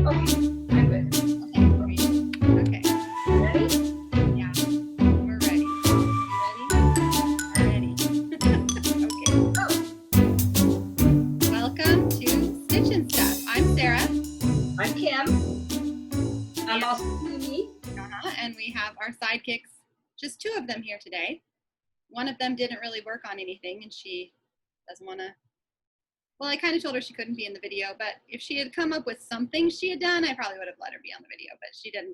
Okay, I'm good. Okay, great. Okay, Ready? yeah, we're ready. You ready? Okay. Welcome to Stitch and Stuff. I'm Sarah. I'm Kim. I'm also Mimi. And we have our sidekicks, just two of them here today. One of them didn't really work on anything, and she doesn't want to. Well, I kind of told her she couldn't be in the video, but if she had come up with something she had done, I probably would have let her be on the video, but she didn't.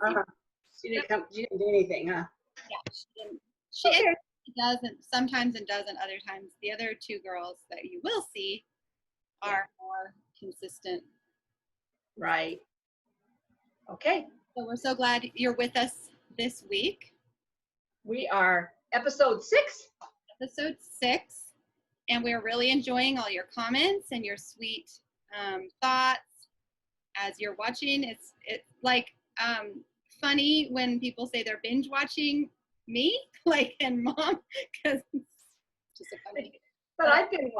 She didn't do anything, huh? Yeah, she didn't. She Okay. doesn't sometimes and doesn't other times. The other two girls that you will see are more consistent. Right. Okay. So we're so glad you're with us this week. We are episode 6. Episode 6. And we're really enjoying all your comments and your sweet thoughts as you're watching. It's like funny when people say they're binge watching me, like, and Mom, because it's just a funny. But I've binge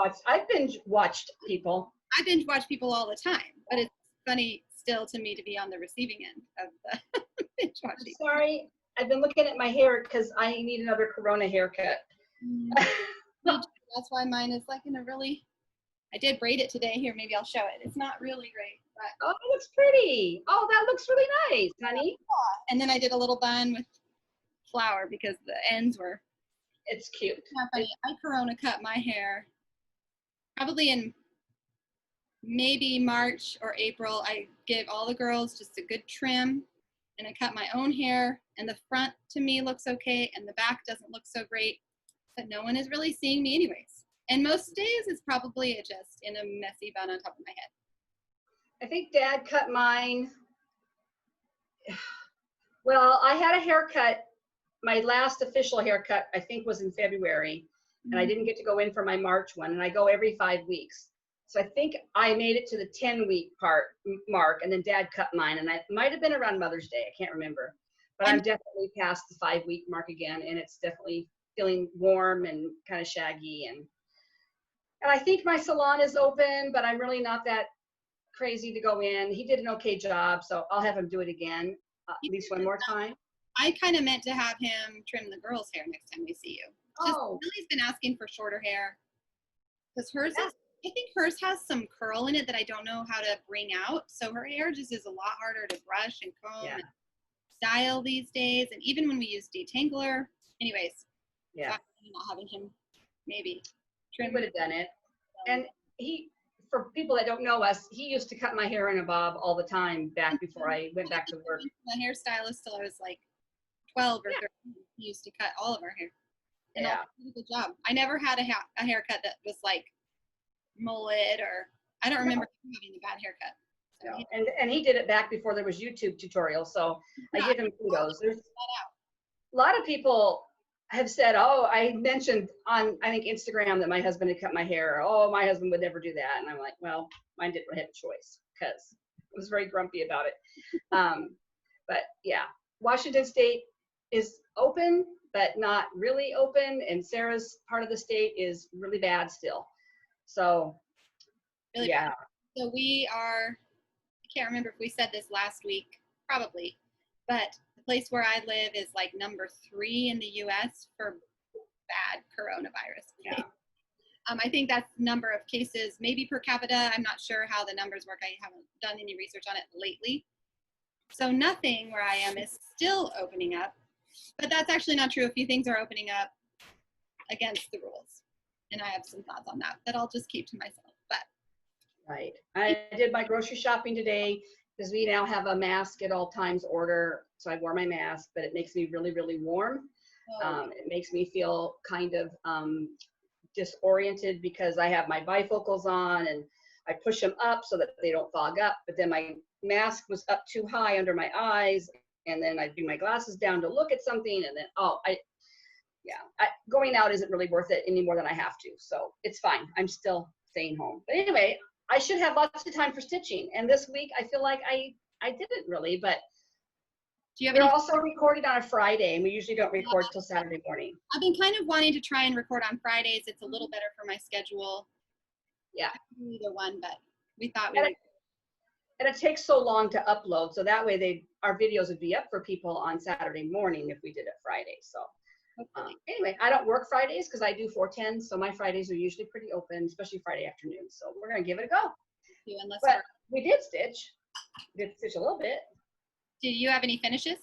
watched people. I binge watch people all the time, but it's funny still to me to be on the receiving end of the binge watching. I'm sorry, I've been looking at my hair because I need another Corona haircut. That's why mine is like in a really, I did braid it today. Here, maybe I'll show it. It's not really great, but. Oh, it looks pretty. Oh, that looks really nice, honey. And then I did a little bun with flour because the ends were. It's cute. Funny. I Corona cut my hair probably in maybe March or April. I gave all the girls just a good trim, and I cut my own hair, and the front to me looks okay, and the back doesn't look so great. But no one is really seeing me anyways. And most days it's probably just in a messy bun on top of my head. I think Dad cut mine. Well, I had a haircut. My last official haircut, I think, was in February. And I didn't get to go in for my March one. And I go every 5 weeks. So I think I made it to the 10-week mark. And then Dad cut mine. And it might have been around Mother's Day. I can't remember. But I'm definitely past the 5-week mark again. And it's definitely feeling warm and kind of shaggy, and I think my salon is open, but I'm really not that crazy to go in. He did an okay job, so I'll have him do it again, at least one more time. I kind of meant to have him trim the girls' hair next time we see you. Lily's been asking for shorter hair because hers is, I think hers has some curl in it that I don't know how to bring out, so her hair just is a lot harder to brush and comb and style these days, and even when we use detangler, anyways. Yeah. Not having him maybe trim. He would have done it. And he, for people that don't know us, he used to cut my hair in a bob all the time back before I went back to work. My hairstylist till I was like 12 or 13. He used to cut all of our hair. And he did a good job. I never had a haircut that was like mullet, or I don't remember having a bad haircut. So and he did it back before there was YouTube tutorials, so I give him kudos. There's a lot of people have said, oh, I mentioned on, I think, Instagram that my husband had cut my hair. Oh, my husband would never do that. And I'm like, well, mine didn't really have a choice because I was very grumpy about it. But yeah, Washington State is open, but not really open. And Sarah's part of the state is really bad still. So, really bad. So we are, I can't remember if we said this last week, probably, but place where I live is like number 3 in the U.S. for bad coronavirus. Yeah. I think that's number of cases, maybe per capita. I'm not sure how the numbers work. I haven't done any research on it lately. So nothing where I am is still opening up, but that's actually not true. A few things are opening up against the rules, and I have some thoughts on that I'll just keep to myself. But right, I did my grocery shopping today, because we now have a mask at all times order. So I wore my mask, but it makes me really, really warm. It makes me feel kind of disoriented because I have my bifocals on and I push them up so that they don't fog up. But then my mask was up too high under my eyes, and then I bring my glasses down to look at something, and then, going out isn't really worth it any more than I have to. So it's fine. I'm still staying home. But anyway, I should have lots of time for stitching. And this week, I feel like I didn't really, but we're also recorded on a Friday, and we usually don't record till Saturday morning. I've been kind of wanting to try and record on Fridays. It's a little better for my schedule. Yeah. Either one, but we thought we would. And it takes so long to upload, so that way our videos would be up for people on Saturday morning if we did it Friday. So anyway, I don't work Fridays because I do 410, so my Fridays are usually pretty open, especially Friday afternoon. So we're gonna give it a go. But we did stitch. We did stitch a little bit. Do you have any finishes?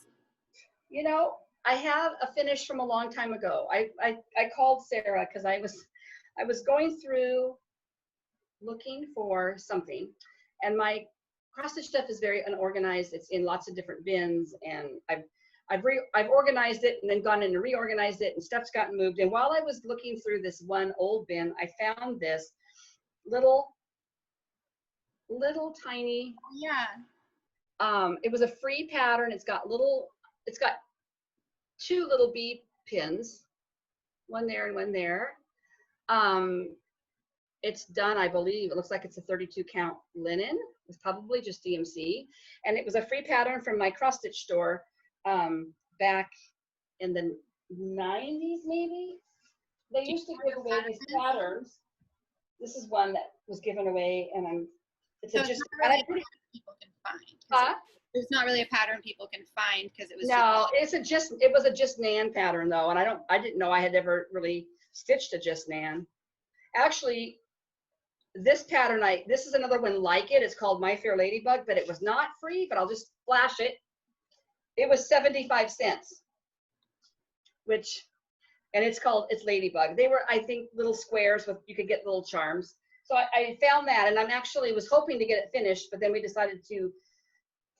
You know, I have a finish from a long time ago. I called Sarah because I was going through looking for something, and my cross stitch stuff is very unorganized. It's in lots of different bins, and I've organized it and then gone in and reorganized it, and stuff's gotten moved. And while I was looking through this one old bin, I found this little tiny. Yeah. It was a free pattern. It's got 2 little bee pins, one there and one there. It's done, I believe. It looks like it's a 32 count linen. It's probably just DMC. And it was a free pattern from my cross stitch store back in the 90s, maybe. They used to give away these patterns. This is one that was given away, and it's so just really people can find. There's not really a pattern people can find because it was. No, it was a just Nan pattern though, and I didn't know I had ever really stitched a just Nan. Actually, this pattern this is another one like it. It's called My Fair Ladybug, but it was not free. But I'll just flash it. It was 75 cents, and it's Ladybug. They were, I think, little squares with you could get little charms. So I found that, and was hoping to get it finished, but then we decided to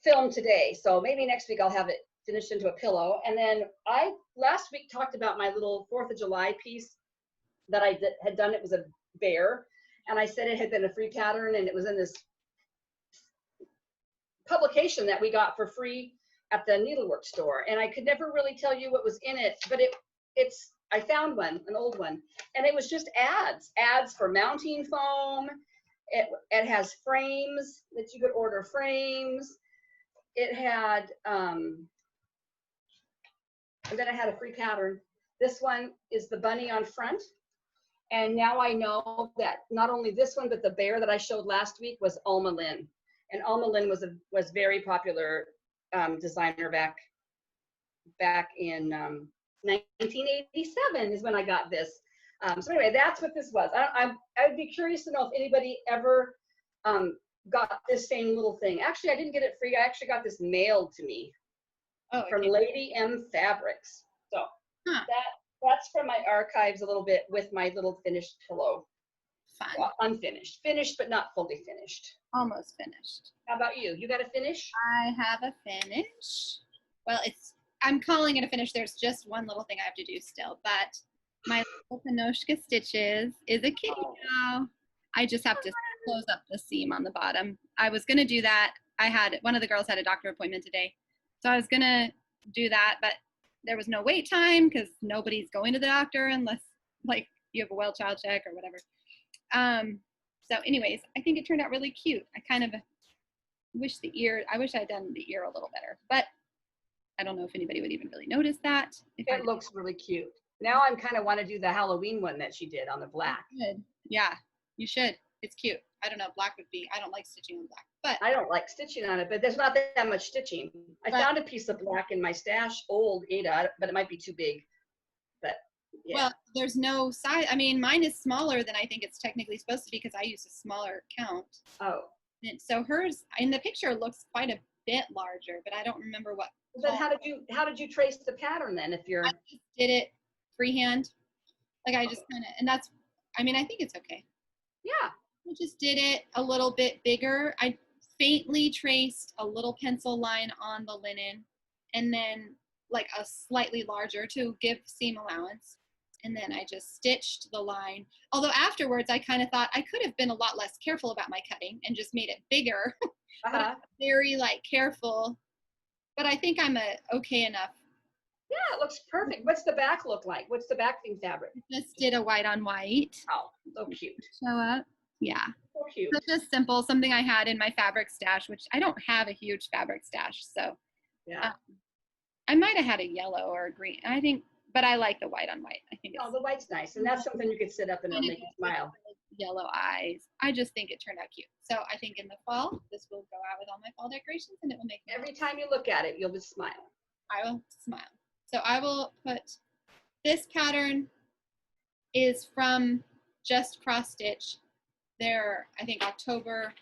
film today. So maybe next week I'll have it finished into a pillow. And then I last week talked about my little 4th of July piece that I had done. It was a bear, and I said it had been a free pattern, and it was in this publication that we got for free at the needlework store. And I could never really tell you what was in it, but I found one, an old one, and it was just ads for mounting foam. It has frames that you could order frames. It had, and then I had a free pattern. This one is the bunny on front. And now I know that not only this one, but the bear that I showed last week was Alma Lynn. And Alma Lynn was very popular designer back in 1987 is when I got this. So anyway, that's what this was. I'd be curious to know if anybody ever got this same little thing. Actually, I didn't get it free. I actually got this mailed to me from Lady M Fabrics. So that's from my archives a little bit with my little finished pillow. Fun. Well, unfinished. Finished, but not fully finished. Almost finished. How about you? You got a finish? I have a finish. Well, I'm calling it a finish. There's just one little thing I have to do still, but my little Pinoshka Stitches is a kitty now. I just have to close up the seam on the bottom. I was going to do that. One of the girls had a doctor appointment today, so I was going to do that, but there was no wait time because nobody's going to the doctor unless like you have a well child check or whatever. So anyways, I think it turned out really cute. I kind of wish I'd done the ear a little better, but I don't know if anybody would even really notice that. It looks really cute. Now I kind of want to do the Halloween one that she did on the black. Good. Yeah, you should. It's cute. I don't know, black would be, I don't like stitching on black, but. I don't like stitching on it, but there's not that much stitching. I found a piece of black in my stash, old Ada, but it might be too big. But yeah. Well, there's no size. I mean, mine is smaller than I think it's technically supposed to be because I used a smaller count. Oh. And so hers in the picture looks quite a bit larger, but I don't remember what. But how did you trace the pattern then? If you're. I just did it freehand. Like I just kind of, and that's, I mean, I think it's okay. Yeah. I just did it a little bit bigger. I faintly traced a little pencil line on the linen and then like a slightly larger to give seam allowance. And then I just stitched the line. Although afterwards I kind of thought I could have been a lot less careful about my cutting and just made it bigger. But I'm very like careful. But I think I'm okay enough. Yeah, it looks perfect. What's the back look like? What's the backing fabric? I just did a white on white. Oh, so cute. Show up. Yeah. So cute. So just simple, something I had in my fabric stash, which I don't have a huge fabric stash. So yeah. I might have had a yellow or a green. But I like the white on white. I think the white's nice. And that's something you could sit up and it'll make you smile. yellow eyes. I just think it turned out cute. So I think in the fall, this will go out with all my fall decorations and it will make me Every time you look at it, you'll just smile. I will smile. So I will put, this pattern is from Just Cross Stitch, their, I think, October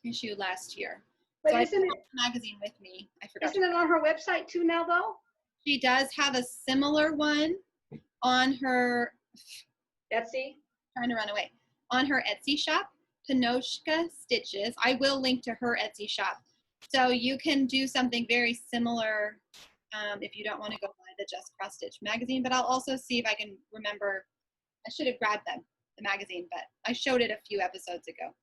issue last year. But so isn't I took the magazine with me. I forgot. Isn't it on her website too now, though? She does have a similar one on her, Etsy? trying to run away, on her Etsy shop, Pinoshka Stitches. I will link to her Etsy shop. So you can do something very similar if you don't want to go buy the Just Cross Stitch magazine, but I'll also see if I can remember. I should have grabbed the magazine, but I showed it a few episodes ago.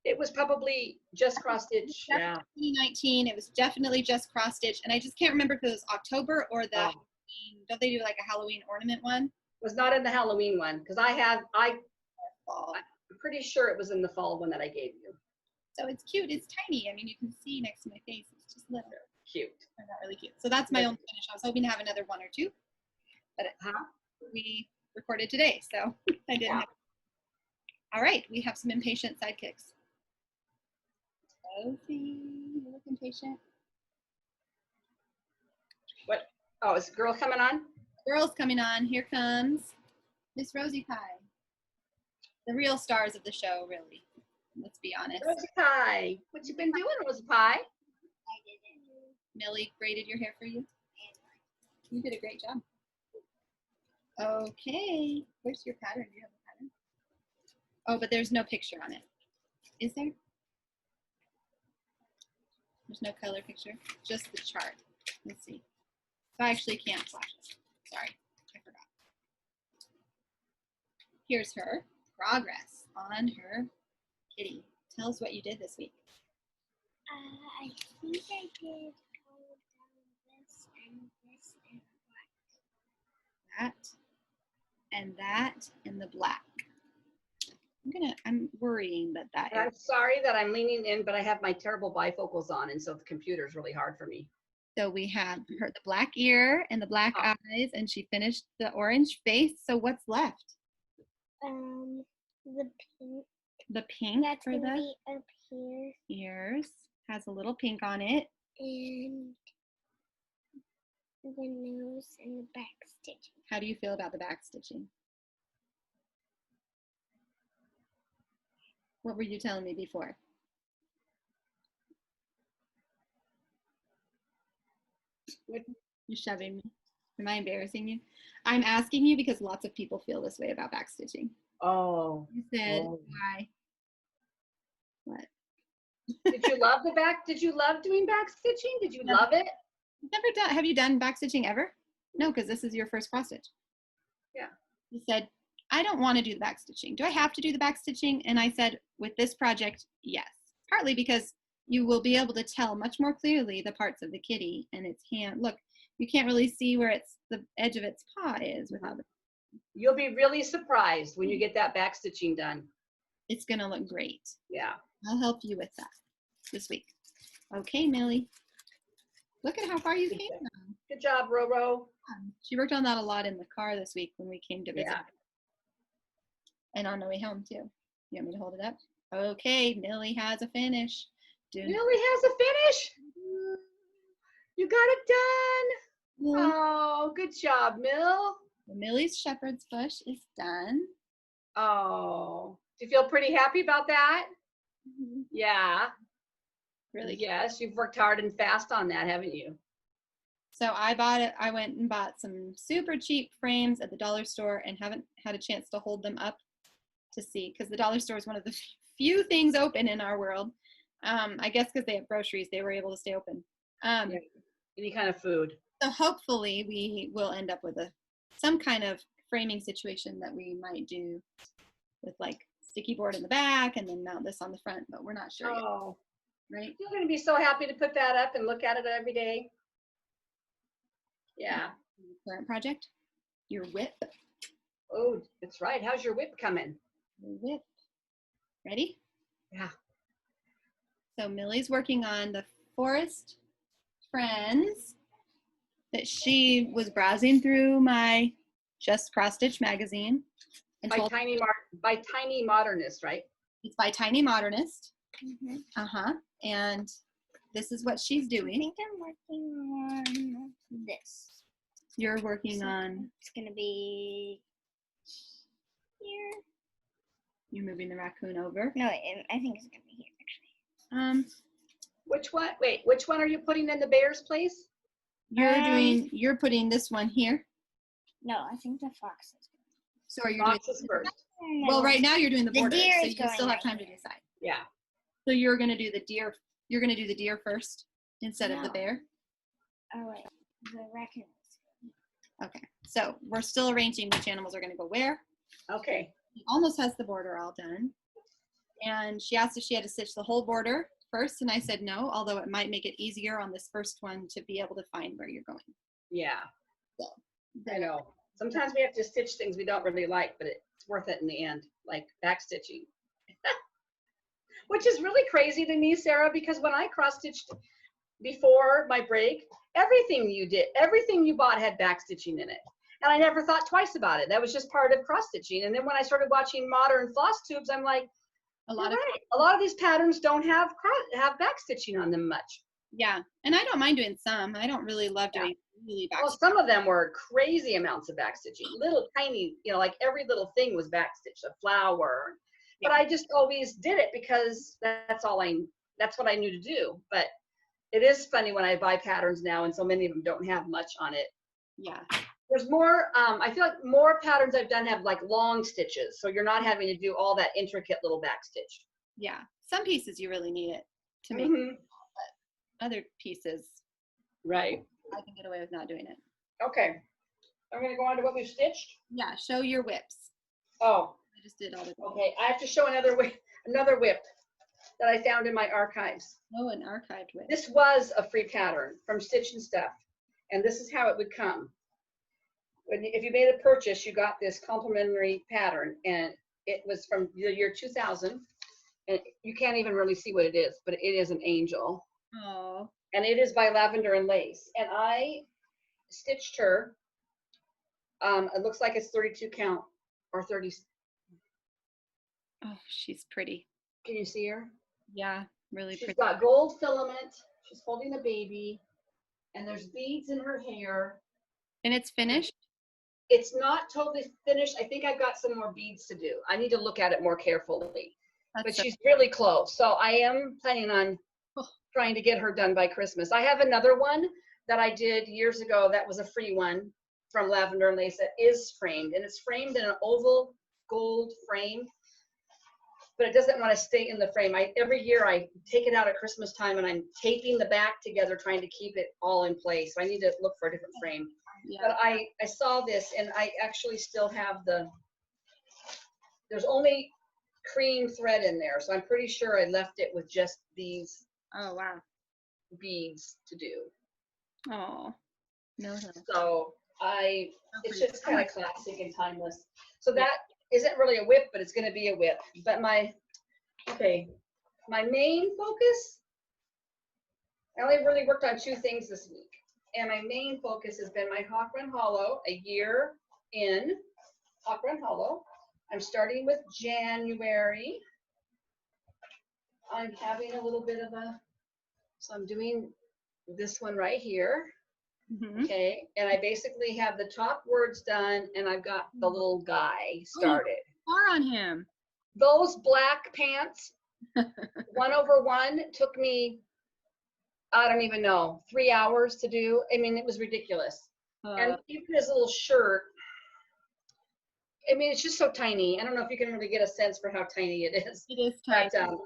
It was probably Just Cross Stitch. Yeah. 2019. It was definitely Just Cross Stitch, and I just can't remember if it was October or the Halloween. Don't they do like a Halloween ornament one? Was not in the Halloween one because I'm pretty sure it was in the fall one that I gave you. So it's cute. It's tiny. I mean, you can see next to my face. It's just little. Cute. They're not really cute. So that's my own finish. I was hoping to have another one or two, but we recorded today, so I didn't. Have. All right, we have some impatient sidekicks. Rosie, you look impatient. What? Oh, is the girl coming on? Girl's coming on. Here comes Miss Rosie Pie. The real stars of the show, really. Let's be honest. Rosie Pie. What you been doing, Rosie Pie? Millie braided your hair for you. You did a great job. Okay. Where's your pattern? Do you have a pattern? Oh, but there's no picture on it. Is there? There's no color picture. Just the chart. Let's see. I actually can't flash it. Sorry, I forgot. Here's her progress on her kitty. Tell us what you did this week. I think I did go down this and this and black. That and that and the black. I'm worrying that I'm sorry that I'm leaning in, but I have my terrible bifocals on, and so the computer's really hard for me. So we have her the black ear and the black eyes, and she finished the orange face. So what's left? The pink. The pink That's for gonna the be up here. ears has a little pink on it. And the nose and the back stitching. How do you feel about the back stitching? What were you telling me before? You're shoving me. Am I embarrassing you? I'm asking you because lots of people feel this way about back stitching. Oh. You said why? What? Did you love the back? Did you love doing back stitching? Did you love it? Never done. Have you done back stitching ever? No, because this is your first cross stitch. Yeah. You said, I don't want to do the back stitching. Do I have to do the back stitching? And I said, with this project, yes. Partly because you will be able to tell much more clearly the parts of the kitty and its hand. Look, you can't really see where the edge of its paw is without it. You'll be really surprised when you get that back stitching done. It's going to look great. Yeah. I'll help you with that this week. Okay, Millie. Look at how far you came now. Good job, Roro. She worked on that a lot in the car this week when we came to visit. Yeah. And on the way home, too. You want me to hold it up? Okay, Millie has a finish. Millie has a finish. You got it done. Millie. Oh, good job, Mill. Millie's shepherd's bush is done. Oh, do you feel pretty happy about that? Mm-hmm. Yeah. Really? Yes, you've worked hard and fast on that, haven't you? So I went and bought some super cheap frames at the dollar store and haven't had a chance to hold them up to see, because the dollar store is one of the few things open in our world. I guess because they have groceries, they were able to stay open. Yeah. Any kind of food. So hopefully we will end up with some kind of framing situation that we might do with like sticky board in the back and then mount this on the front, but we're not sure yet. Right? You're going to be so happy to put that up and look at it every day. Yeah. Current project, your whip. Oh, that's right. How's your whip coming? Your whip. Ready? Yeah. So Millie's working on the Forest Friends that she was browsing through my Just Cross Stitch magazine And By 12 Tiny Modernist, right? It's by Tiny Modernist. Mhm. And this is what she's I doing. think I'm working on this. You're working on, It's gonna be here. you're moving the raccoon over. No, I think it's gonna be here actually. Which one? Wait, which one are you putting in the bear's place? You're putting this one here. No, I think the fox is. So are you doing, Foxes first. well, right now you're doing the The border, deer so is you going still have right time to here. decide. Yeah. So you're gonna do the deer, you're gonna do the deer first instead of the No. bear? Oh wait, the raccoon. Okay, so we're still arranging which animals are gonna go where. Okay. She almost has the border all done. And she asked if she had to stitch the whole border first, and I said no, although it might make it easier on this first one to be able to find where you're going. Yeah. So, I know. Sometimes we have to stitch things we don't really like, but it's worth it in the end, like back stitching. Which is really crazy to me, Sarah, because when I cross stitched before my break, everything you bought had back stitching in it. And I never thought twice about it. That was just part of cross stitching. And then when I started watching modern floss tubes, I'm like, a you're lot of, right. A lot of these patterns don't have back stitching on them much. yeah, and I don't mind doing some. I don't really love Yeah. doing really back. Well, some of them were crazy amounts of back stitching, little tiny, like every little thing was back stitched, a flower. But I just always did it because that's what I knew to do. But it is funny when I buy patterns now and so many of them don't have much on it. Yeah. There's more, I feel like more patterns I've done have like long stitches. So you're not having to do all that intricate little back stitch. Yeah. Some pieces you really need it to make, but other pieces Right. I can get away with not doing it. Okay. I'm going to go on to what we've stitched. Yeah, show your whips. Oh, I just did all the okay. I have to show another whip that I found in my archives. Oh, an archived whip. This was a free pattern from Stitch and Stuff, and this is how it would come. If you made a purchase, you got this complimentary pattern, and it was from the year 2000, and you can't even really see what it is, but it is an angel. Oh. And it is by Lavender and Lace, and I stitched her. It looks like it's 32 count or 30. Oh, she's pretty. Can you see her? Yeah, really She's pretty. got gold filament. She's holding a baby, and there's beads in her hair. And it's finished? It's not totally finished. I think I've got some more beads to do. I need to look at it more carefully. But she's really close. So I am planning on trying to get her done by Christmas. I have another one that I did years ago that was a free one from Lavender and Lace that is framed. And it's framed in an oval gold frame. But it doesn't want to stay in the frame. Every year I take it out at Christmas time and I'm taping the back together trying to keep it all in place. So I need to look for a different frame. Yeah. But I saw this and I actually still have there's only cream thread in there. So I'm pretty sure I left it with just these beads to do. Oh, no. So it's just kind of classic and timeless. So that isn't really a whip, but it's going to be a whip. But my main focus, I only really worked on 2 things this week. And my main focus has been my Hawk Run Hollow, a year in Hawk Run Hollow. I'm starting with January. I'm having a little bit of so I'm doing this one right here. Mm-hmm. Okay, and I basically have the top words done and I've got the little guy started. Far on him. Those black pants, 1/1 took me, I don't even know, 3 hours to do. I mean, it was ridiculous. And even his little shirt, I mean, it's just so tiny. I don't know if you can really get a sense for how tiny it is. It is tiny. But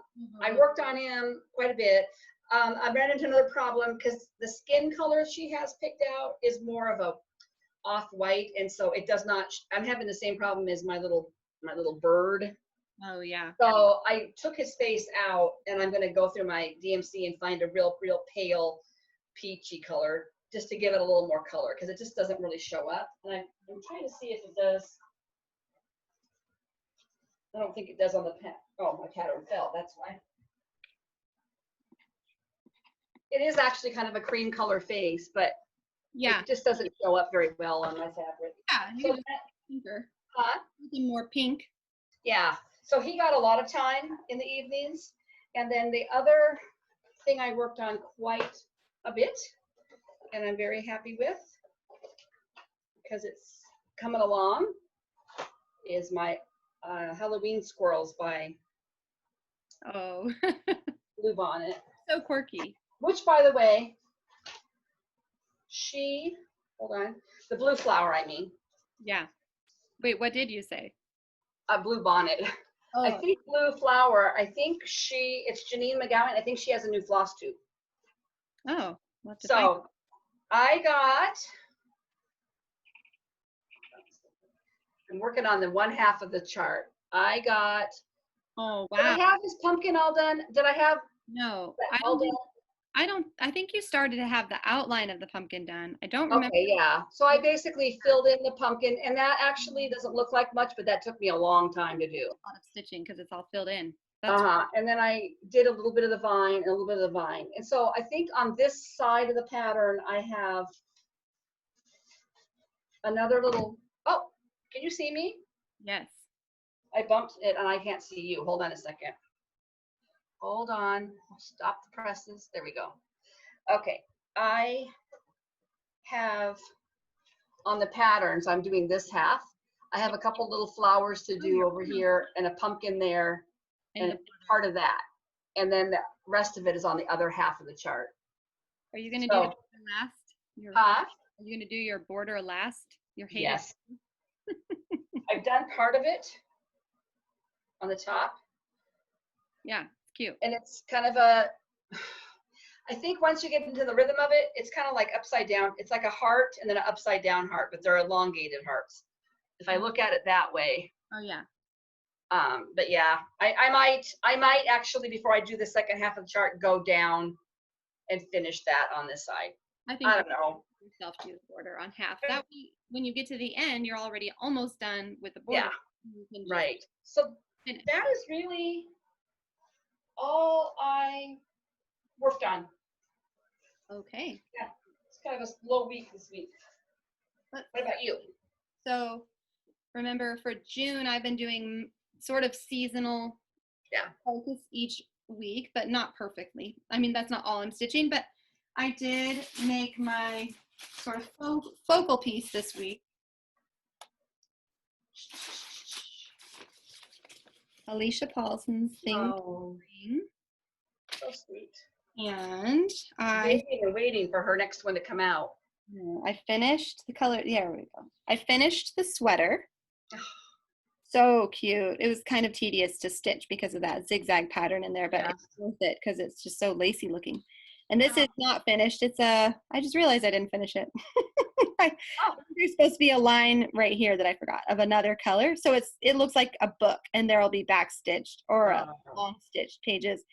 I worked on him quite a bit. I ran into another problem because the skin color she has picked out is more of a off-white, and so it does not. I'm having the same problem as my little bird. Oh yeah. So I took his face out, and I'm going to go through my DMC and find a real pale peachy color just to give it a little more color because it just doesn't really show up. And I'm trying to see if it does. I don't think it does on the pen. Oh, my pattern fell. That's why. It is actually kind of a cream color face, but yeah, it just doesn't show up very well on my fabric. Yeah. So Something more pink. Yeah. So he got a lot of time in the evenings. And then the other thing I worked on quite a bit, and I'm very happy with, because it's coming along, is my Halloween squirrels by Oh, Blue Bonnet. so quirky. Which, by the way, hold on, the blue flower, I mean. Yeah. Wait, what did you say? Blue Bonnet. Oh, I think Blue Flower, it's Janine McGowan. I think she has a new Flosstube. oh. We'll have to find- So I'm working on the one half of the chart. Oh, Did I wow. have this pumpkin all done? Did I have No, that all done? I think you started to have the outline of the pumpkin done. I don't remember. Okay, yeah. So I basically filled in the pumpkin, and that actually doesn't look like much, but that took me a long time to do. A lot of stitching because it's all filled in. That's And then I did a little bit of the vine and a little bit of the vine. And so I think on this side of the pattern, I have another little, oh, can you see me? yes. I bumped it and I can't see you. Hold on a second. Hold on. Stop the presses. There we go. Okay. I have on the patterns, I'm doing this half. I have a couple little flowers to do over here and a pumpkin there and part of that. And then the rest of it is on the other half of the chart. Are you going to do the border last? Huh? Are you going to do your border last? Your hated? Yes. I've done part of it on the top. Yeah, it's cute. And it's kind of I think once you get into the rhythm of it, it's kind of like upside down. It's like a heart and then an upside down heart, but they're elongated hearts. If I look at it that way. Oh yeah. But yeah, I might actually, before I do the second half of the chart, go down and finish that on this side. I think I don't know. yourself do the border on half. That way, when you get to the end, you're already almost done with the border. Yeah. You can just Right. So finish. that is really all I worked on. Okay. Yeah, it's kind of a slow week this week. What about you? So remember, for June, I've been doing sort of seasonal focus each week, but not perfectly. I mean, that's not all I'm stitching, but I did make my sort of focal piece this week. Alicia Paulson's thing. Oh, so sweet. And waiting for her next one to come out. I finished the color. There we go. I finished the sweater. So cute. It was kind of tedious to stitch because of that zigzag pattern in there, but it's worth it because it's just so lacy looking. And this is not finished. I just realized I didn't finish it. There's supposed to be a line right here that I forgot of another color. So it looks like a book and there'll be back stitched or long stitched pages.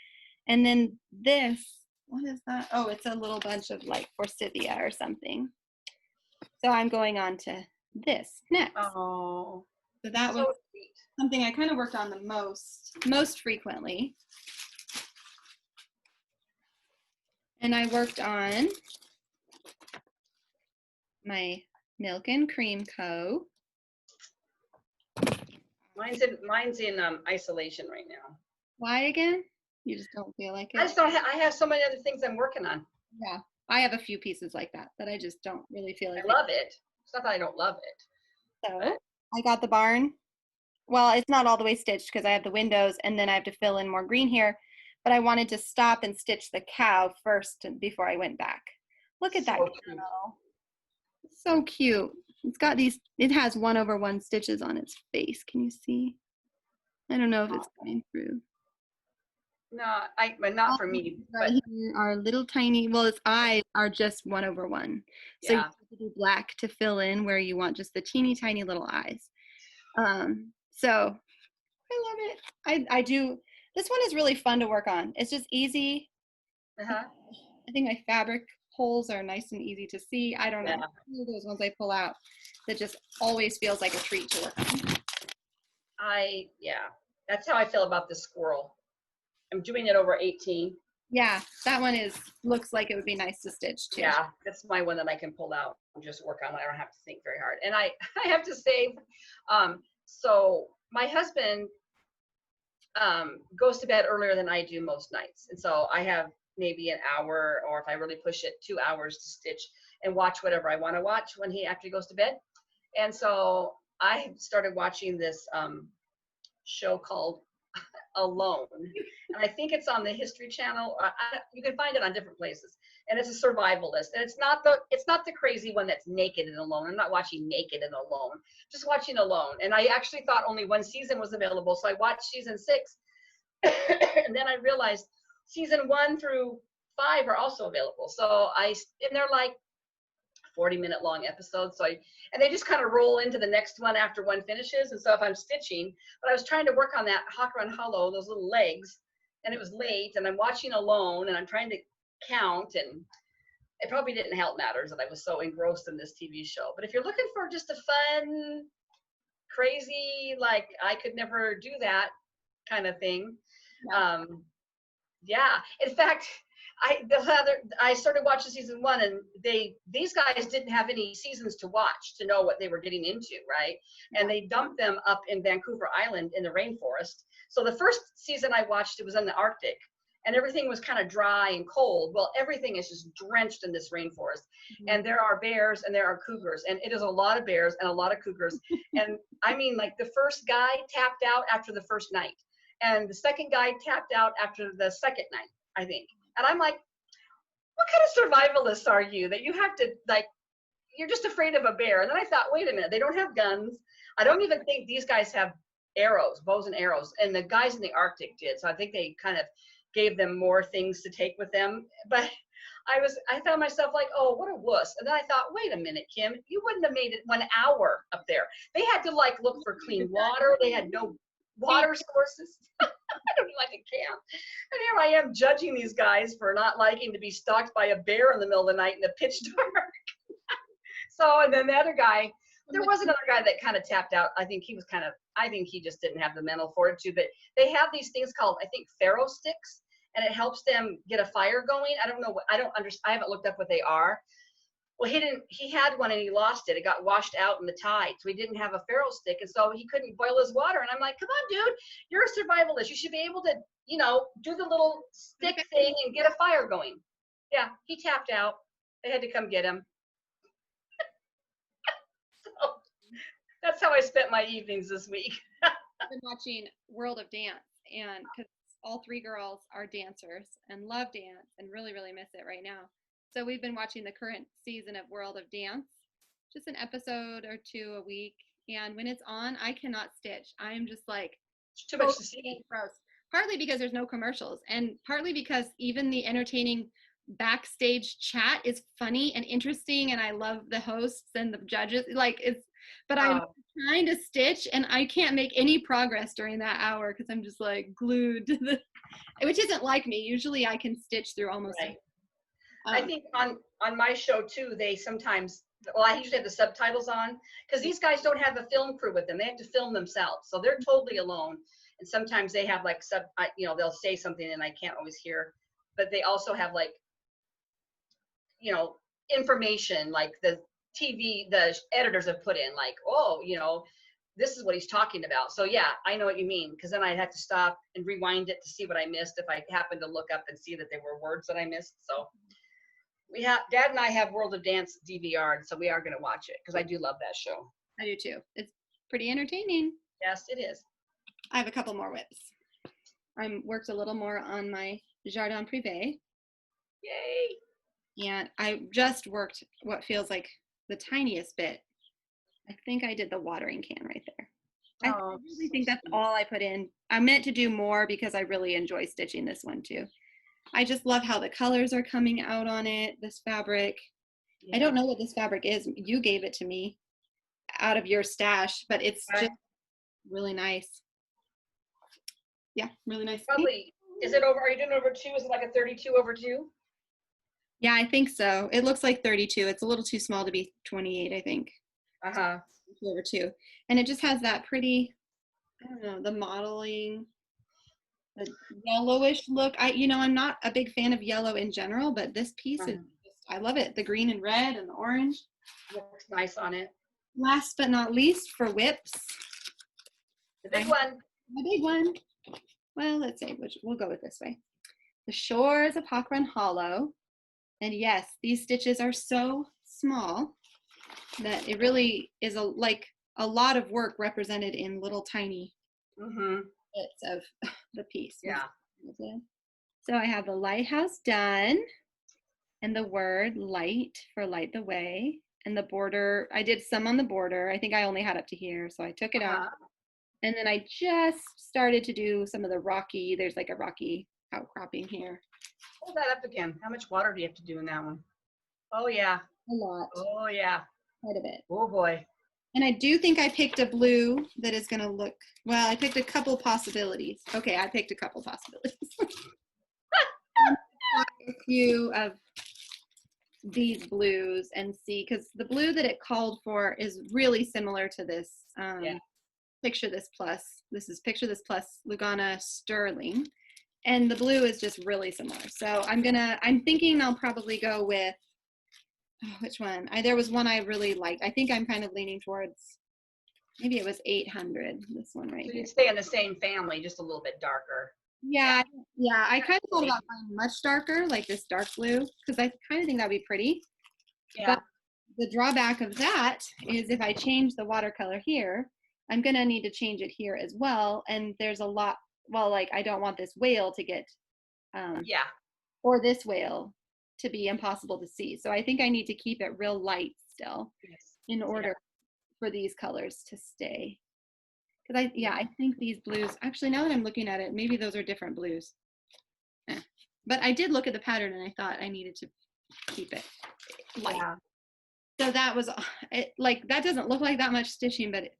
And then this, what is that? Oh, it's a little bunch of like forsythia or something. So I'm going on to this next. Oh. So that was something I kind of worked on the most frequently. And I worked on my Milk and Cream Co. Mine's in isolation right now. Why again? You just don't feel like it? I just don't I have so many other things I'm working on. Yeah, I have a few pieces like that I just don't really feel like I love it. It's not that I don't love it. So I got the barn. Well, it's not all the way stitched because I have the windows and then I have to fill in more green here. But I wanted to stop and stitch the cow first before I went back. Look at that cow. So cute. It's got it has 1/1 stitches on its face. Can you see? I don't know if it's coming through. No, but not for me. Right here are little tiny, well, its eyes are just 1/1. So you have to do black to fill in where you want just the teeny tiny little eyes. So I love it. I do. This one is really fun to work on. It's just easy. I think my fabric holes are nice and easy to see. I don't know. Those ones I pull out that just always feels like a treat to work on. That's how I feel about this squirrel. I'm doing it over 18. Yeah, that one looks like it would be nice to stitch too. Yeah, that's my one that I can pull out and just work on. I don't have to think very hard. And I have to say, so my husband goes to bed earlier than I do most nights. And so I have maybe an hour, or if I really push it, 2 hours to stitch and watch whatever I want to watch when he after he goes to bed. And so I started watching this show called Alone, and I think it's on the History Channel. You can find it on different places, and it's a survivalist. And it's not the crazy one that's naked and alone. I'm not watching Naked and Alone, just watching Alone. And I actually thought only one season was available, so I watched season 6, and then I realized season 1 through 5 are also available. So and they're like 40-minute long episodes. And they just kind of roll into the next one after one finishes. And so if I'm stitching, but I was trying to work on that Hawk Run Hollow, those little legs, and it was late, and I'm watching Alone, and I'm trying to count, and it probably didn't help matters that I was so engrossed in this TV show. But if you're looking for just a fun, crazy, like I could never do that kind of thing, yeah. In fact, I started watching season 1, and these guys didn't have any seasons to watch to know what they were getting into, right? And they dumped them up in Vancouver Island in the rainforest. So the first season I watched, it was in the Arctic, and everything was kind of dry and cold. Well, everything is just drenched in this rainforest, and there are bears and there are cougars, and it is a lot of bears and a lot of cougars. And I mean, like the first guy tapped out after the first night, and the second guy tapped out after the second night, I think. And I'm like, what kind of survivalists are you that you have to, like, you're just afraid of a bear? And then I thought, wait a minute, they don't have guns. I don't even think these guys have arrows, bows and arrows. And the guys in the Arctic did. So I think they kind of gave them more things to take with them. But I found myself like, oh, what a wuss. And then I thought, wait a minute, Kim, you wouldn't have made it 1 hour up there. They had to like look for clean water. They had no water sources. I don't like a camp. And here I am judging these guys for not liking to be stalked by a bear in the middle of the night in the pitch dark. So, and then the other guy, there was another guy that kind of tapped out. I think he just didn't have the mental fortitude. But they have these things called, I think, Pharaoh sticks, and it helps them get a fire going. I don't know what, I haven't looked up what they are. Well, he had one and he lost it. It got washed out in the tide. So he didn't have a Pharaoh stick. And so he couldn't boil his water. And I'm like, come on, dude, you're a survivalist. You should be able to, do the little stick thing and get a fire going. Yeah, he tapped out. They had to come get him. So that's how I spent my evenings this week. I've been watching World of Dance, and because all 3 girls are dancers and love dance and really, really miss it right now. So we've been watching the current season of World of Dance, just an episode or 2 a week. And when it's on, I cannot stitch. I'm just like, it's too much to see. Gross. Partly because there's no commercials, and partly because even the entertaining backstage chat is funny and interesting, and I love the hosts and the judges. But I'm trying to stitch, and I can't make any progress during that hour because I'm just like glued to which isn't like me. Usually I can stitch through almost. Right. I think on my show too, they sometimes, I usually have the subtitles on because these guys don't have a film crew with them. They have to film themselves. So they're totally alone. And sometimes they have like they'll say something and I can't always hear, but they also have like, information like the editors have put in like, oh, this is what he's talking about. So yeah, I know what you mean. Cause then I'd have to stop and rewind it to see what I missed if I happened to look up and see that there were words that I missed. So Dad and I have World of Dance DVR'd, so we are going to watch it because I do love that show. I do too. It's pretty entertaining. Yes, it is. I have a couple more whips. I'm worked a little more on my Jardin Privé. Yay! And I just worked what feels like the tiniest bit. I think I did the watering can right there. I really think that's all I put in. I meant to do more because I really enjoy stitching this one too. I just love how the colors are coming out on it, this fabric. Yeah. I don't know what this fabric is. You gave it to me out of your stash, but it's just really nice. Yeah, really nice. Probably, are you doing over 2? Is it like a 32 over 2? Yeah, I think so. It looks like 32. It's a little too small to be 28, I think. Uh-huh. Over 2. And it just has that pretty, I don't know, the modeling, the yellowish look. I'm not a big fan of yellow in general, but this piece is I love it. The green and red and the orange. Looks nice on it. Last but not least for whips, The big one. My big one. Well, let's say we'll go with this way. The Shores of Hawkrun Hollow. And yes, these stitches are so small that it really is like a lot of work represented in little tiny bits of the piece. Yeah. So I have the lighthouse done and the word light for light the way. And the border, I did some on the border. I think I only had up to here, so I took it out. And then I just started to do some of the rocky, there's like a rocky outcropping here. Hold that up again. How much water do you have to do in that one? Oh, yeah. A lot. Oh, yeah. Quite a bit. Oh, boy. And I do think I picked a blue that is going to look, well, I picked a couple possibilities. Okay, I picked a couple possibilities. A few of these blues and see, because the blue that it called for is really similar to this. Picture This Plus. This is Picture This Plus Lugana Sterling. And the blue is just really similar. So I'm thinking I'll probably go with, which one? There was one I really liked. I think I'm kind of leaning towards, maybe it was 800, this one right here. You stay in the same family, just a little bit darker. Yeah, I kind of thought about going much darker, like this dark blue, because I kind of think that'd be pretty. Yeah. But the drawback of that is if I change the watercolor here, I'm going to need to change it here as well. And there's a lot, well, like I don't want this whale to get, or this whale to be impossible to see. So I think I need to keep it real light still in order for these colors to stay. Because I think these blues, actually now that I'm looking at it, maybe those are different blues. But I did look at the pattern and I thought I needed to keep it light. Yeah. So that was, like, that doesn't look like that much stitching, but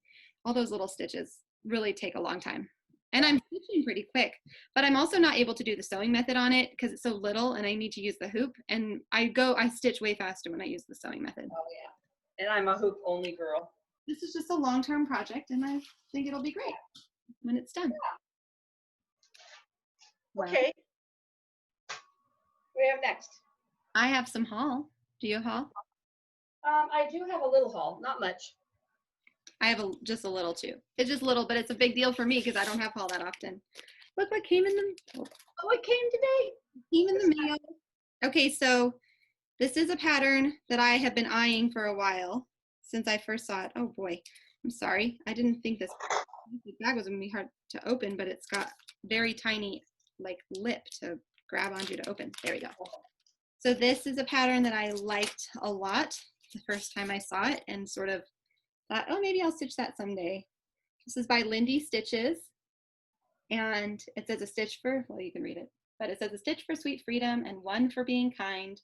all those little stitches really take a long time. And I'm stitching pretty quick, but I'm also not able to do the sewing method on it because it's so little and I need to use the hoop. And I stitch way faster when I use the sewing method. Oh yeah. And I'm a hoop only girl. This is just a long-term project and I think it'll be great when it's done. Yeah. Okay. What do we have next? I have some haul. Do you have haul? I do have a little haul, not much. I have just a little too. It's just little, but it's a big deal for me because I don't have haul that often. Look what came in the, oh, it came today. Came in the mail. Okay, so this is a pattern that I have been eyeing for a while since I first saw it. Oh boy, I'm sorry. I didn't think this bag was gonna be hard to open, but it's got very tiny like lip to grab onto to open. There we go. So this is a pattern that I liked a lot the first time I saw it and sort of thought, oh, maybe I'll stitch that someday. This is by Lindy Stitches. And it says a stitch for, well, you can read it, but it says a stitch for sweet freedom and one for being kind,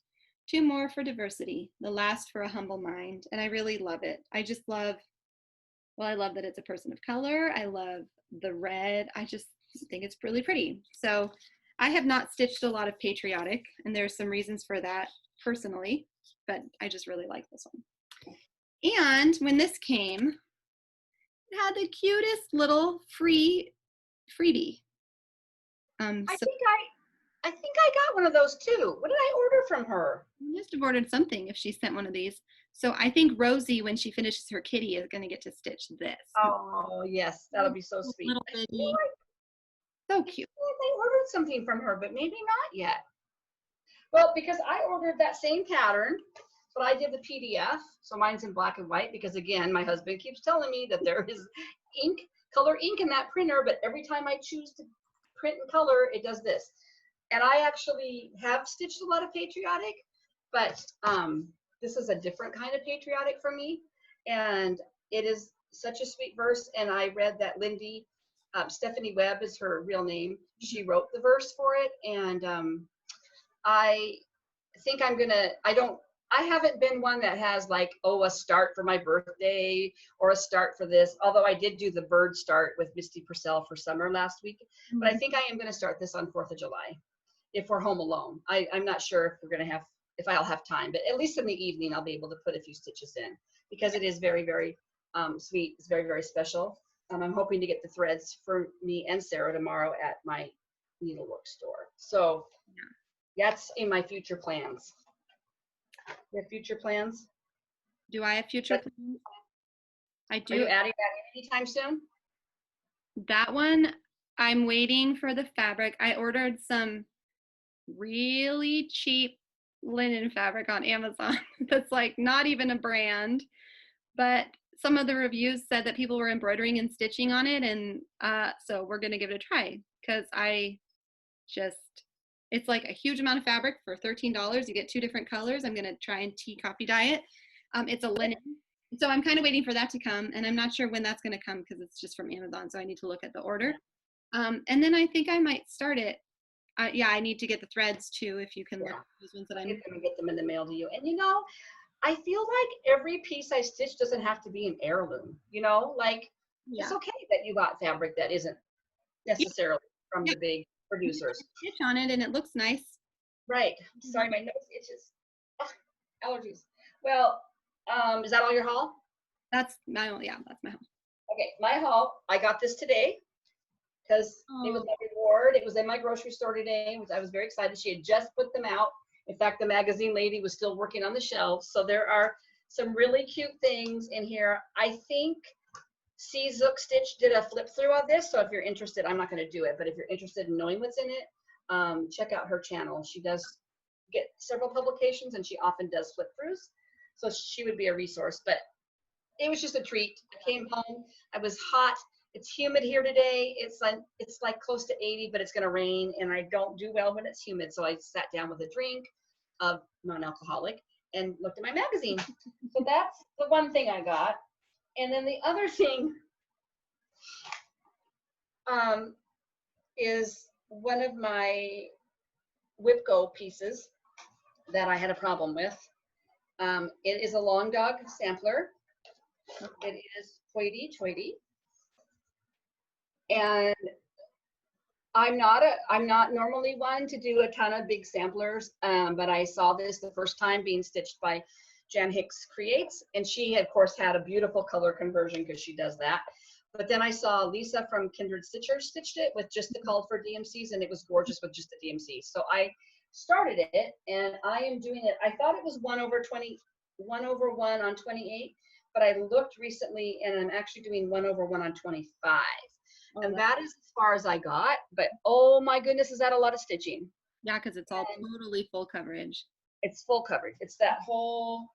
two more for diversity, the last for a humble mind. And I really love it. I just love, well, I love that it's a person of color. I love the red. I just think it's really pretty. So I have not stitched a lot of patriotic, and there's some reasons for that personally, but I just really like this one. And when this came, it had the cutest little freebie. I think I got one of those too. What did I order from her? You must have ordered something if she sent one of these. So I think Rosie, when she finishes her kitty, is going to get to stitch this. Oh yes, that'll be so sweet. Little bitty. So cute. I ordered something from her, but maybe not yet. Well, because I ordered that same pattern, but I did the PDF, so mine's in black and white because, again, my husband keeps telling me that there is color ink in that printer, but every time I choose to print in color, it does this. And I actually have stitched a lot of patriotic, but this is a different kind of patriotic for me, and it is such a sweet verse. And I read that Lindy, Stephanie Webb is her real name, she wrote the verse for it, and I think I'm gonna, I haven't been one that has like, oh, a start for my birthday or a start for this, although I did do the bird start with Misty Purcell for summer last week. But I think I am gonna start this on 4th of July if we're home alone. I'm not sure if I'll have time, but at least in the evening I'll be able to put a few stitches in because it is very, very sweet. It's very, very special. I'm hoping to get the threads for me and Sarah tomorrow at my needlework store. So that's in my future plans. You have future plans? Do I have future plans? I do. Are you adding that anytime soon? That one, I'm waiting for the fabric. I ordered some really cheap linen fabric on Amazon that's like not even a brand, but some of the reviews said that people were embroidering and stitching on it, and so we're gonna give it a try because it's like a huge amount of fabric for $13. You get 2 different colors. I'm gonna try and tea copy dye it. It's a linen, so I'm kind of waiting for that to come, and I'm not sure when that's gonna come because it's just from Amazon, so I need to look at the order. And then I think I might start it. Yeah, I need to get the threads too. If you can look at those ones that I'm gonna get them in the mail to you. And you know, I feel like every piece I stitch doesn't have to be an heirloom. You know, like it's okay that you got fabric that isn't necessarily from the big producers. Stitch on it and it looks nice. Right. Sorry, my nose itches. Allergies. Well, is that all your haul? That's my haul. Okay, my haul. I got this today because it was my reward. It was in my grocery store today, which I was very excited. She had just put them out. In fact, the magazine lady was still working on the shelves. So there are some really cute things in here. I think Zook Stitch did a flip through of this. So if you're interested, I'm not going to do it, but if you're interested in knowing what's in it, check out her channel. She does get several publications and she often does flip throughs. So she would be a resource, but it was just a treat. I came home, I was hot. It's humid here today. It's like close to 80, but it's going to rain, and I don't do well when it's humid. So I sat down with a drink of non-alcoholic and looked at my magazine. So that's the one thing I got. And then the other thing is one of my Whipco pieces that I had a problem with. It is a long dog sampler. It is hoity-toity. And I'm not normally one to do a ton of big samplers, but I saw this the first time being stitched by Jan Hicks Creates, and she of course had a beautiful color conversion because she does that. But then I saw Lisa from Kindred Stitchers stitched it with just the call for DMCs, and it was gorgeous with just the DMCs. So I started it, and I am doing it. I thought it was 1/20, 1/1 on 28, but I looked recently, and I'm actually doing 1/1 on 25. And that is as far as I got, but oh my goodness, is that a lot of stitching? Yeah, because it's all totally full coverage. It's full coverage. It's that whole,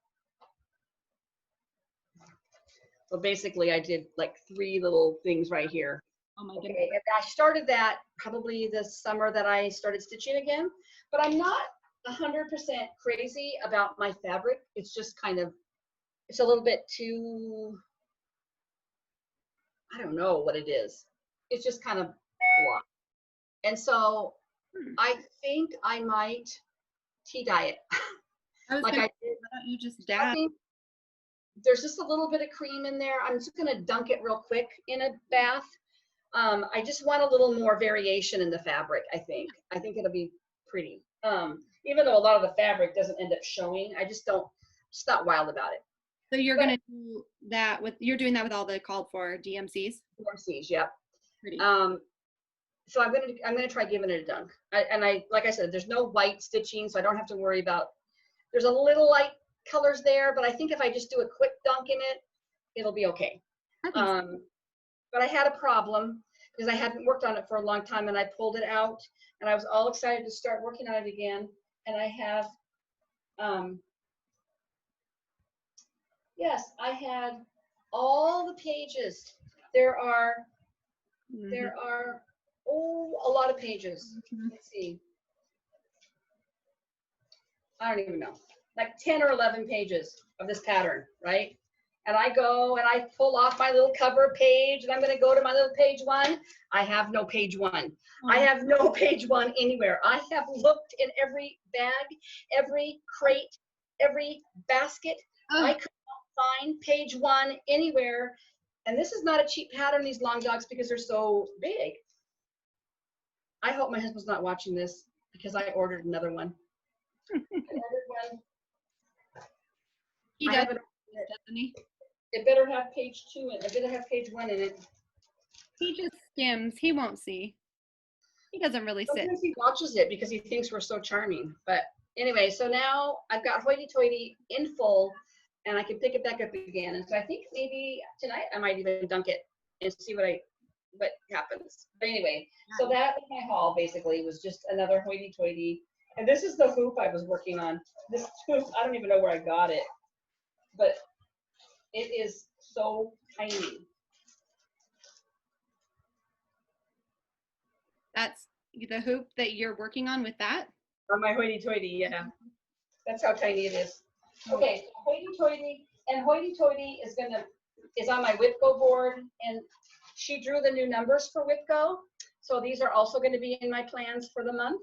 so basically I did like 3 little things right here. Oh my goodness. Okay, and I started that probably the summer that I started stitching again, but I'm not 100% crazy about my fabric. It's just kind of, it's a little bit too, I don't know what it is. It's just kind of blah. And so I think I might tea dye it. Like I did. Why don't you just dab? There's just a little bit of cream in there. I'm just going to dunk it real quick in a bath. I just want a little more variation in the fabric, I think. I think it'll be pretty. Even though a lot of the fabric doesn't end up showing, just not wild about it. So you're going to do that you're doing that with all the called for DMCs? DMCs, yep. Pretty. So I'm gonna try giving it a dunk. Like I said, there's no white stitching, so I don't have to worry about. There's a little light colors there, but I think if I just do a quick dunk in it, it'll be okay. But I had a problem because I hadn't worked on it for a long time, and I pulled it out, and I was all excited to start working on it again. And I have, yes, I had all the pages. There are a lot of pages. Let's see. I don't even know. Like 10 or 11 pages of this pattern, right? And I go and I pull off my little cover page, and I'm going to go to my little page 1. I have no page 1. I have no page 1 anywhere. I have looked in every bag, every crate, every basket. I could not find page 1 anywhere. And this is not a cheap pattern, these long dogs, because they're so big. I hope my husband's not watching this because I ordered another one. I ordered one. He does, doesn't he? It better have page 2 in it. It better have page 1 in it. He just skims. He won't see. He doesn't really sit. Sometimes he watches it because he thinks we're so charming. But anyway, so now I've got hoity-toity in full, and I can pick it back up again. And so I think maybe tonight I might even dunk it and see what I but it happens. But anyway, so that was my haul basically, was just another hoity-toity. And this is the hoop I was working on. This hoop, I don't even know where I got it, but it is so tiny. That's the hoop that you're working on with that? On my hoity-toity, yeah. That's how tiny it is. Okay, hoity-toity, and hoity-toity is on my Whipco board, and she drew the new numbers for Whipco. So these are also going to be in my plans for the month.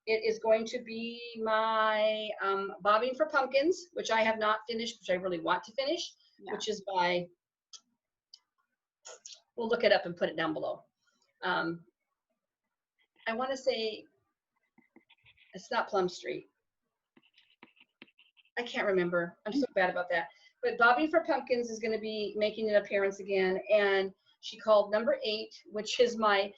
It is going to be my Bobbing for Pumpkins, which I have not finished, which I really want to finish, which is by, we'll look it up and put it down below. I want to say, it's not Plum Street. I can't remember. I'm so bad about that. But Bobbing for Pumpkins is going to be making an appearance again. And she called number 8, which is my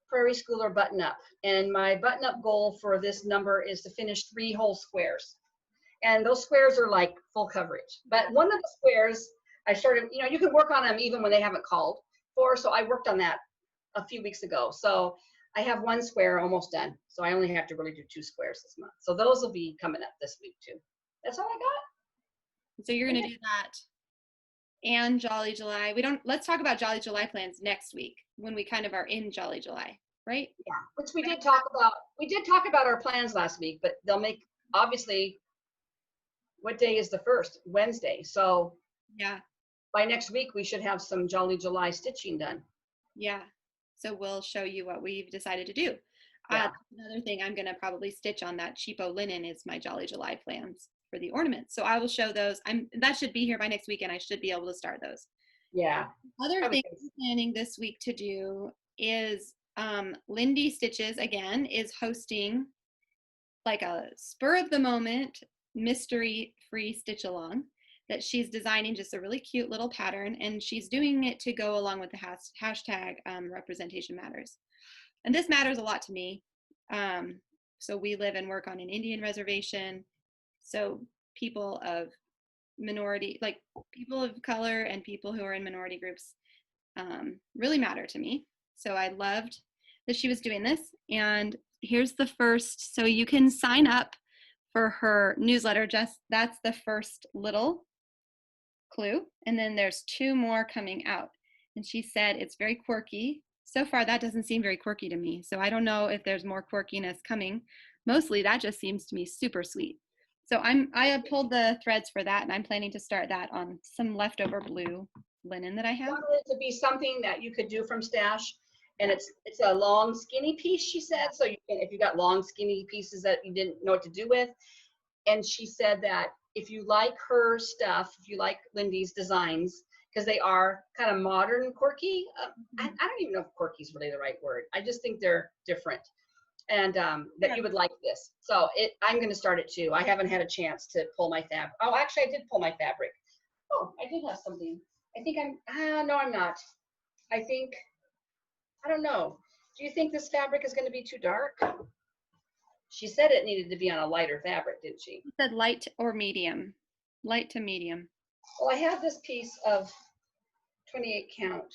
Prairie Schooler button-up. And my button-up goal for this number is to finish 3 whole squares. And those squares are like full coverage. But one of the squares, I started, you know, you can work on them even when they haven't called for. So I worked on that a few weeks ago. So I have 1 square almost done. So I only have to really do 2 squares this month. So those will be coming up this week too. That's all I got. So you're going to do that and Jolly July. Let's talk about Jolly July plans next week when we kind of are in Jolly July, right? Yeah, which we did talk about. We did talk about our plans last week, but they'll make, obviously, what day is the 1st? Wednesday. So yeah, by next week, we should have some Jolly July stitching done. Yeah. So we'll show you what we've decided to do. Yeah. Another thing I'm going to probably stitch on that cheapo linen is my Jolly July plans for the ornaments. So I will show those. That should be here by next week, and I should be able to start those. Yeah. Other thing I'm planning this week to do is Lindy Stitches, again, is hosting like a spur of the moment mystery free stitch along that she's designing, just a really cute little pattern, and she's doing it to go along with the hashtag representation matters. And this matters a lot to me. So we live and work on an Indian reservation. So people of minority, like people of color and people who are in minority groups really matter to me. So I loved that she was doing this. And here's the first, so you can sign up for her newsletter. That's the first little clue. And then there's 2 more coming out. And she said it's very quirky. So far, that doesn't seem very quirky to me. So I don't know if there's more quirkiness coming. Mostly, that just seems to me super sweet. So I have pulled the threads for that, and I'm planning to start that on some leftover blue linen that I have. I wanted it to be something that you could do from stash, and it's a long, skinny piece, she said. So you can, if you got long, skinny pieces that you didn't know what to do with, and she said that if you like her stuff, if you like Lindy's designs, because they are kind of modern and quirky. I don't even know if quirky is really the right word. I just think they're different, and that you would like this. So I'm going to start it too. I haven't had a chance to pull my fabric. Oh, actually, I did pull my fabric. Oh, I did have something. I think no, I'm not. I don't know. Do you think this fabric is going to be too dark? She said it needed to be on a lighter fabric, didn't she? She said light or medium, light to medium. Well, I have this piece of 28 count.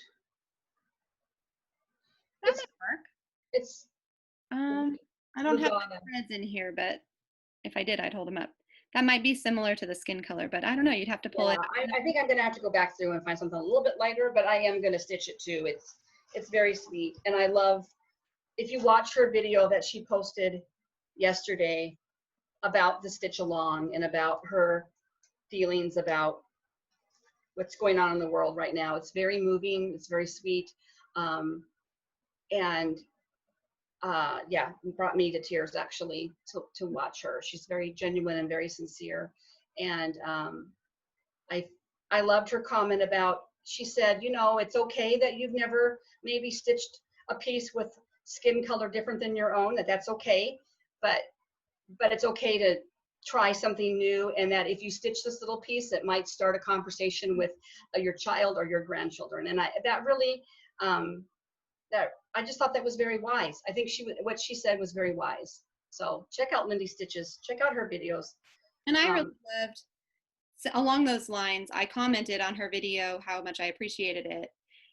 That might work. It's I don't have the threads in here, but if I did, I'd hold them up. That might be similar to the skin color, but I don't know. You'd have to pull it. I think I'm going to have to go back through and find something a little bit lighter, but I am going to stitch it too. It's very sweet, and I love, if you watch her video that she posted yesterday about the stitch along and about her feelings about what's going on in the world right now. It's very moving. It's very sweet. Yeah, it brought me to tears actually to watch her. She's very genuine and very sincere. And I loved her comment about, she said, you know, it's okay that you've never maybe stitched a piece with skin color different than your own, that's okay. But it's okay to try something new, and that if you stitch this little piece, it might start a conversation with your child or your grandchildren. And that really, I just thought that was very wise. I think what she said was very wise. So check out Lindy Stitches, check out her videos. And I really loved, so along those lines, I commented on her video how much I appreciated it.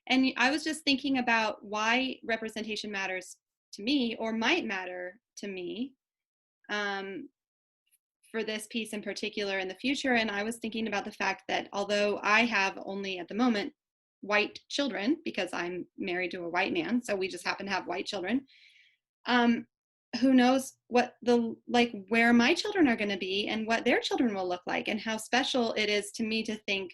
And I was just thinking about why representation matters to me, or might matter to me, for this piece in particular in the future. And I was thinking about the fact that although I have only at the moment white children, because I'm married to a white man, so we just happen to have white children, who knows what where my children are going to be and what their children will look like, and how special it is to me to think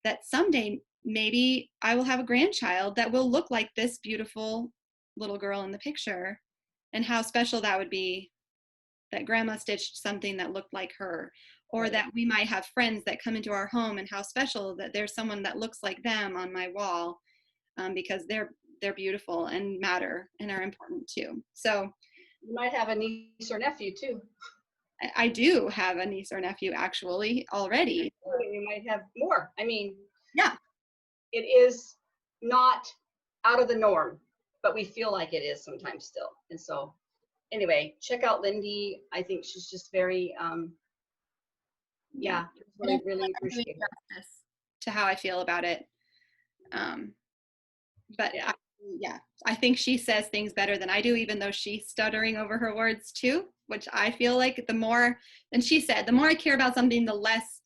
that someday maybe I will have a grandchild that will look like this beautiful little girl in the picture, and how special that would be that grandma stitched something that looked like her, or that we might have friends that come into our home, and how special that there's someone that looks like them on my wall, because they're beautiful and matter and are important too. So you might have a niece or nephew too. I do have a niece or nephew actually already. You might have more. I mean, yeah, it is not out of the norm, but we feel like it is sometimes still. And so anyway, check out Lindy. I think she's just very, really appreciate it. To how I feel about it. But I think she says things better than I do, even though she's stuttering over her words too, which I feel like the more, and she said, the more I care about something, the less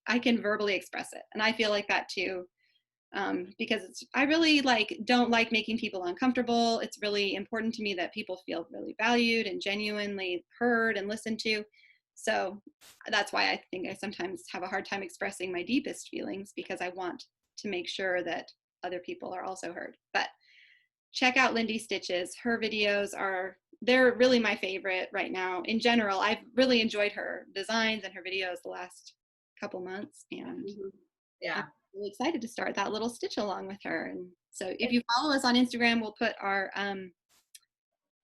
I can verbally express it. And I feel like that too, because I really don't like making people uncomfortable. It's really important to me that people feel really valued and genuinely heard and listened to. So that's why I think I sometimes have a hard time expressing my deepest feelings, because I want to make sure that other people are also heard. But check out Lindy Stitches. Her videos they're really my favorite right now. In general, I've really enjoyed her designs and her videos the last couple months, and I'm really excited to start that little stitch along with her. And so if you follow us on Instagram, we'll put our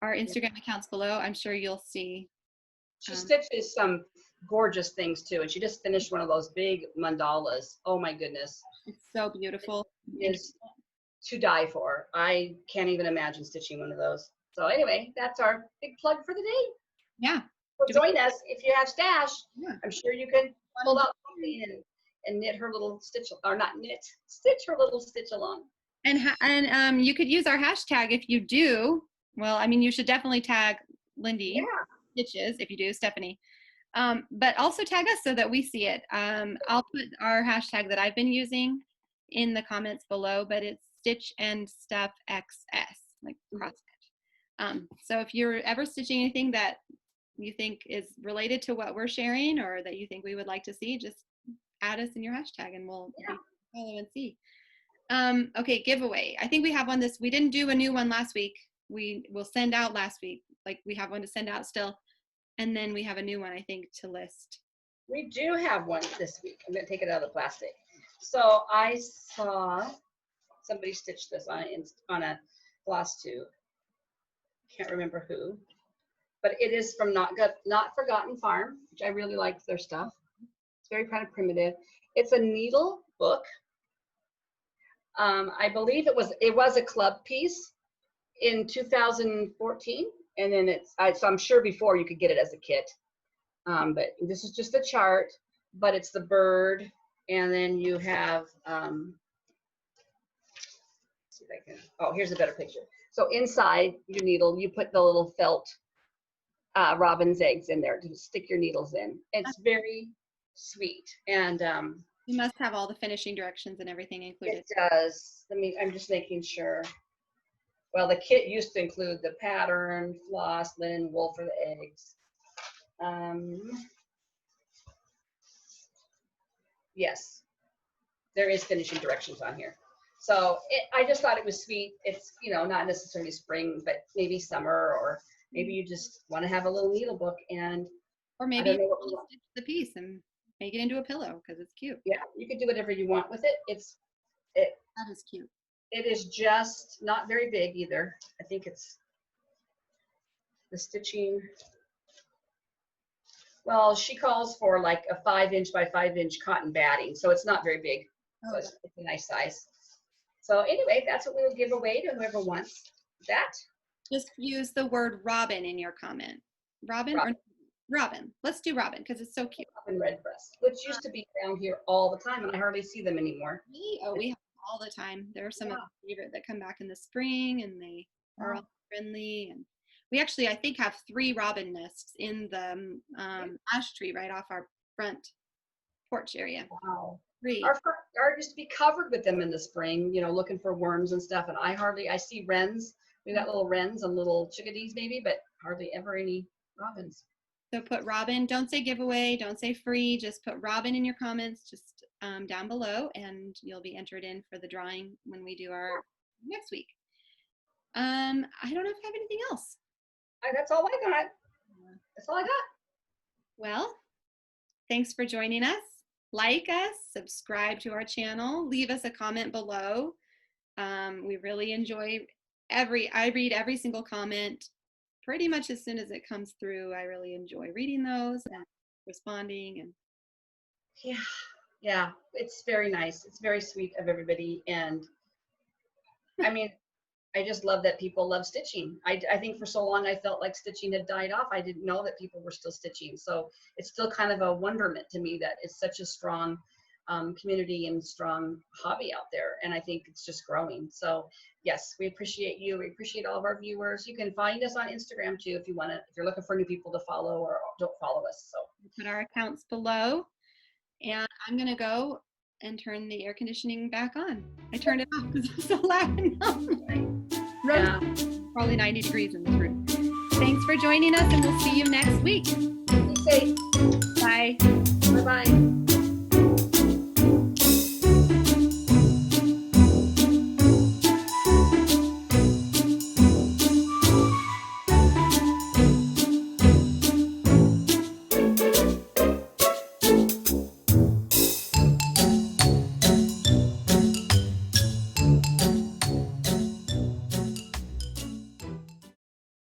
Instagram accounts below. I'm sure you'll see. She stitches some gorgeous things too, and she just finished one of those big mandalas. Oh my goodness. It's so beautiful. It is to die for. I can't even imagine stitching one of those. So anyway, that's our big plug for the day. Yeah. So join us if you have stash. Yeah. I'm sure you can pull out something and knit her little stitch, or not knit, stitch her little stitch along. And you could use our hashtag if you do. Well, I mean, you should definitely tag Lindy Stitches if you do, Stephanie. But also tag us so that we see it. I'll put our hashtag that I've been using in the comments below, but it's Stitch and Stuff XS, like cross stitch. So if you're ever stitching anything that you think is related to what we're sharing, or that you think we would like to see, just add us in your hashtag and we'll follow and see. Okay, giveaway. I think we have one we didn't do a new one last week. We will send out last week. Like, we have one to send out still. And then we have a new one, I think, to list. We do have one this week. I'm going to take it out of the plastic. So I saw somebody stitch this on a Flosstube. Can't remember who. But it is from Not Forgotten Farm, which I really like their stuff. It's very kind of primitive. It's a needle book. I believe it was a club piece in 2014. And then so I'm sure before you could get it as a kit. But this is just a chart, but it's the bird. And then you have, see if I can, here's a better picture. So inside your needle, you put the little felt robin's eggs in there to stick your needles in. It's very sweet. And you must have all the finishing directions and everything included. It does. I'm just making sure. Well, the kit used to include the pattern, floss, linen, wool for the eggs. Yes, there is finishing directions on here. So I just thought it was sweet. It's, not necessarily spring, but maybe summer, or maybe you just want to have a little needle book, or maybe you stitch the piece and make it into a pillow because it's cute. Yeah, you could do whatever you want with it. That is cute. It is just not very big either. I think it's the stitching. Well, she calls for like a 5-inch by 5-inch cotton batting, so it's not very big. So it's a nice size. So anyway, that's what we will give away to whoever wants that. Just use the word robin in your comment. Robin. Or Robin. Let's do Robin because it's so cute. Robin Redbreast, which used to be down here all the time, and I hardly see them anymore. Oh, we have all the time. There are some of Yeah. my favorite that come back in the spring, and they are Wow. all friendly. And we actually, I think, have 3 robin nests in the ash tree right off our front porch area. Wow. 3. Our front yard used to be covered with them in the spring, you know, looking for worms and stuff. And I see wrens. We got little wrens and little chickadees maybe, but hardly ever any robins. So put robin, don't say giveaway, don't say free, just put robin in your comments just down below, and you'll be entered in for the drawing when we do our next week. I don't know if I have anything else. That's all I got. That's all I got. Well, thanks for joining us. Like us, subscribe to our channel, leave us a comment below. We really enjoy I read every single comment pretty much as soon as it comes through. I really enjoy reading those and responding. And Yeah, it's very nice. It's very sweet of everybody. And I mean, I just love that people love stitching. I think for so long I felt like stitching had died off. I didn't know that people were still stitching. So it's still kind of a wonderment to me that it's such a strong community and strong hobby out there. And I think it's just growing. So yes, we appreciate you. We appreciate all of our viewers. You can find us on Instagram too if you want to, if you're looking for new people to follow or don't follow us. So put our accounts below. And I'm going to go and turn the air conditioning back on. I turned it off because it's so loud. yeah. Probably 90 degrees in this room. Thanks for joining us, and we'll see you next week. Be safe. Bye.